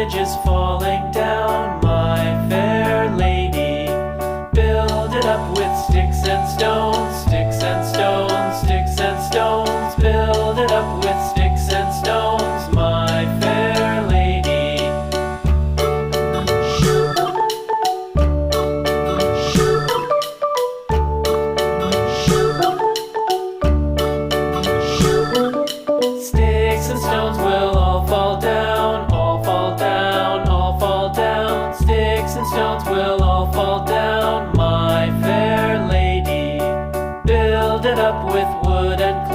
bridge is falling down, my fair lady. Build it up with sticks and stones, sticks and stones, sticks and stones. Build it up with sticks and stones, my fair lady. Sticks and stones will all fall down, all fall down, all fall down. Sticks and stones will all fall down, my fair lady. Build it up with wood and clay.